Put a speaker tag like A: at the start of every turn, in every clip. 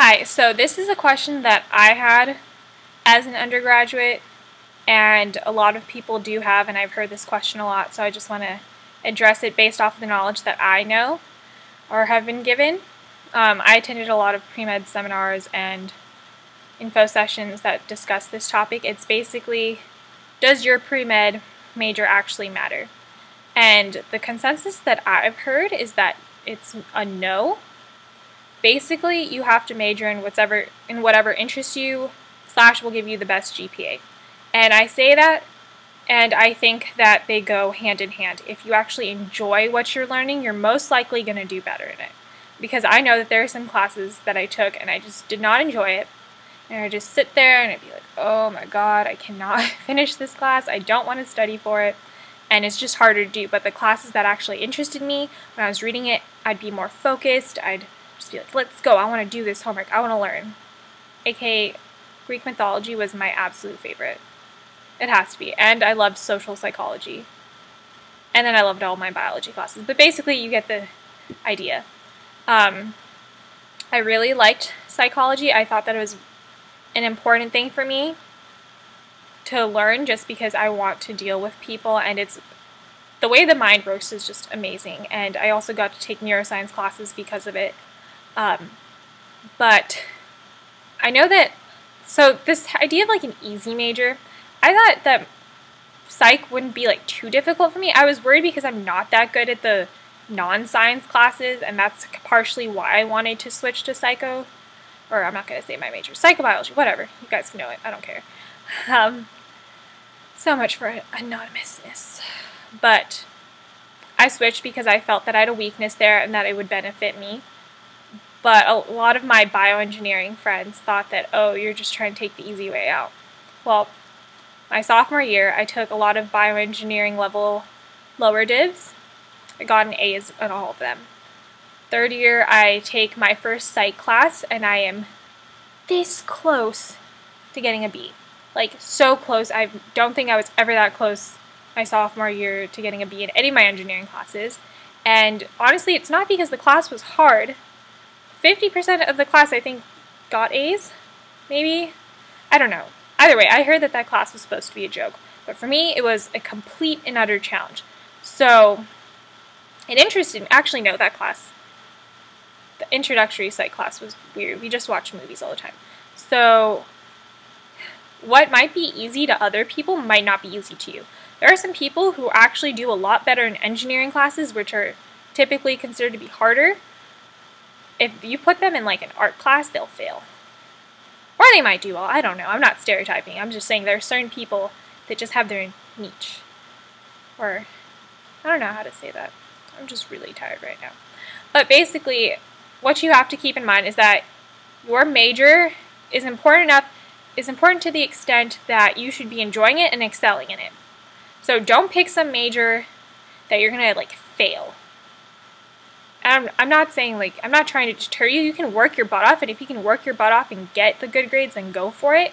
A: Hi, so this is a question that I had as an undergraduate, and a lot of people do have, and I've heard this question a lot, so I just want to address it based off of the knowledge that I know or have been given. I attended a lot of pre-med seminars and info sessions that discuss this topic. It's basically, does your pre-med major actually matter? And the consensus that I've heard is that it's a no. Basically, you have to major in whatever interests you / will give you the best GPA. And I say that, and I think that they go hand in hand. If you actually enjoy what you're learning, you're most likely going to do better in it. Because I know that there are some classes that I took and I just did not enjoy it. And I'd just sit there and I'd be like, oh my god, I cannot finish this class. I don't want to study for it. And it's just harder to do. But the classes that actually interested me, when I was reading it, I'd be more focused. I'd just be like, let's go, I want to do this homework, I want to learn. AKA, Greek mythology was my absolute favorite. It has to be. And I loved social psychology. And then I loved all my biology classes. But basically, you get the idea. I really liked psychology. I thought that it was an important thing for me to learn just because I want to deal with people, and it's the way the mind works is just amazing. And I also got to take neuroscience classes because of it. But I know that, so this idea of like an easy major, I thought that psych wouldn't be like too difficult for me. I was worried because I'm not that good at the non-science classes, and that's partially why I wanted to switch to psycho, or I'm not going to say my major, psychobiology, whatever, you guys know it, I don't care. So much for anonymousness. But I switched because I felt that I had a weakness there and that it would benefit me. But a lot of my bioengineering friends thought that, oh, you're just trying to take the easy way out. Well, my sophomore year, I took a lot of bioengineering level lower divs. I got an A's on all of them. Third year, I take my first psych class, and I am this close to getting a B. Like, so close. I don't think I was ever that close my sophomore year to getting a B in any of my engineering classes. And honestly, it's not because the class was hard. 50% of the class, I think, got A's, maybe? I don't know. Either way, I heard that that class was supposed to be a joke. But for me, it was a complete and utter challenge. So, it interested me. Actually, no, that class, the introductory psych class, was weird. We just watched movies all the time. So, what might be easy to other people might not be easy to you. There are some people who actually do a lot better in engineering classes, which are typically considered to be harder. If you put them in like an art class, they'll fail. Or they might do well, I don't know. I'm not stereotyping. I'm just saying there are certain people that just have their niche. Or, I don't know how to say that. I'm just really tired right now. But basically, what you have to keep in mind is that your major is important to the extent that you should be enjoying it and excelling in it. So don't pick some major that you're going to like fail. I'm not saying, like, I'm not trying to deter you. You can work your butt off, and if you can work your butt off and get the good grades, then go for it.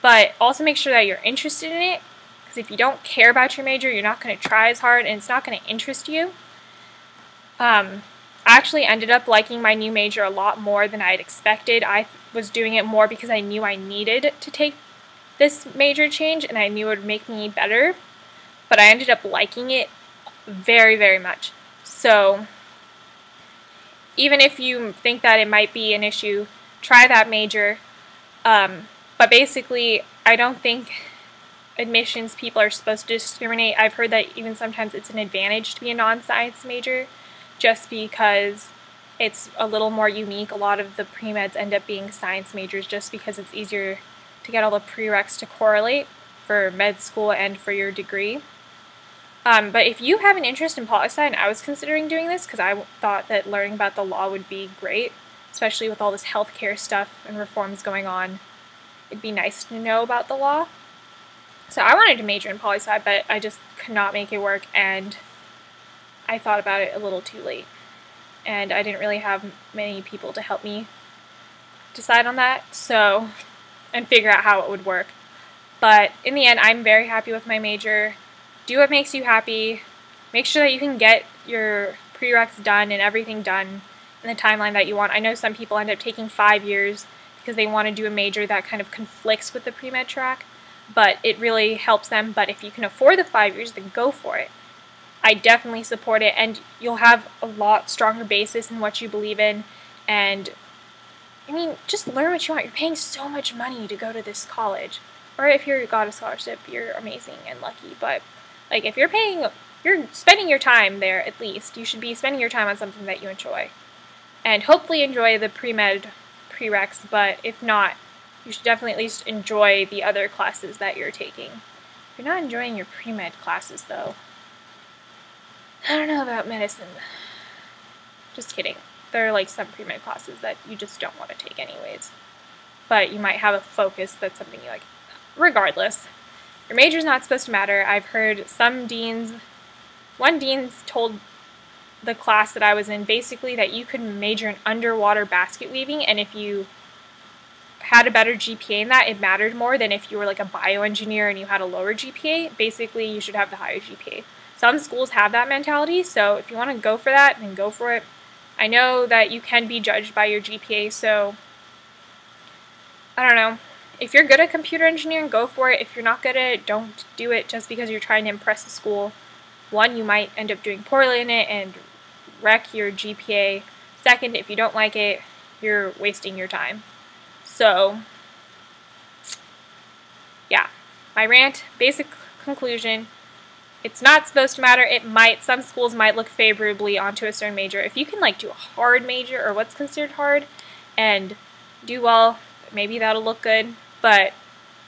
A: But also make sure that you're interested in it, because if you don't care about your major, you're not going to try as hard, and it's not going to interest you. I actually ended up liking my new major a lot more than I had expected. I was doing it more because I knew I needed to take this major change, and I knew it would make me better. But I ended up liking it very, very much. So even if you think that it might be an issue, try that major. But basically, I don't think admissions people are supposed to discriminate. I've heard that even sometimes it's an advantage to be a non-science major, just because it's a little more unique. A lot of the pre-meds end up being science majors just because it's easier to get all the prereqs to correlate for med school and for your degree. But if you have an interest in poli-sci, and I was considering doing this because I thought that learning about the law would be great, especially with all this healthcare stuff and reforms going on, it'd be nice to know about the law. So I wanted to major in poli-sci, but I just could not make it work, and I thought about it a little too late. And I didn't really have many people to help me decide on that, and figure out how it would work. But in the end, I'm very happy with my major. Do what makes you happy. Make sure that you can get your prereqs done and everything done in the timeline that you want. I know some people end up taking 5 years because they want to do a major that kind of conflicts with the pre-med track, but it really helps them. But if you can afford the 5 years, then go for it. I definitely support it, and you'll have a lot stronger basis in what you believe in, and I mean, just learn what you want. You're paying so much money to go to this college. Or if you got a scholarship, you're amazing and lucky. But, like, if you're spending your time there at least. You should be spending your time on something that you enjoy. And hopefully enjoy the pre-med prereqs, but if not, you should definitely at least enjoy the other classes that you're taking. If you're not enjoying your pre-med classes, though, I don't know about medicine. Just kidding. There are like some pre-med classes that you just don't want to take anyways. But you might have a focus that's something you like. Regardless, your major's not supposed to matter. I've heard one dean's told the class that I was in basically that you could major in underwater basket weaving, and if you had a better GPA in that, it mattered more than if you were like a bioengineer and you had a lower GPA. Basically, you should have the higher GPA. Some schools have that mentality, so if you want to go for that, then go for it. I know that you can be judged by your GPA, so I don't know. If you're good at computer engineering, go for it. If you're not good at it, don't do it just because you're trying to impress the school. One, you might end up doing poorly in it and wreck your GPA. Second, if you don't like it, you're wasting your time. So, yeah. My rant, basic conclusion, it's not supposed to matter. It might. Some schools might look favorably onto a certain major. If you can like do a hard major or what's considered hard and do well, maybe that'll look good. But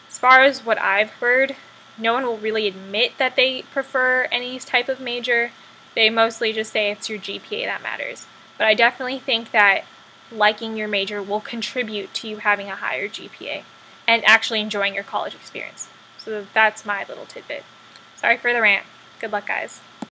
A: as far as what I've heard, no one will really admit that they prefer any type of major. They mostly just say it's your GPA that matters. But I definitely think that liking your major will contribute to you having a higher GPA and actually enjoying your college experience. So that's my little tidbit. Sorry for the rant. Good luck, guys.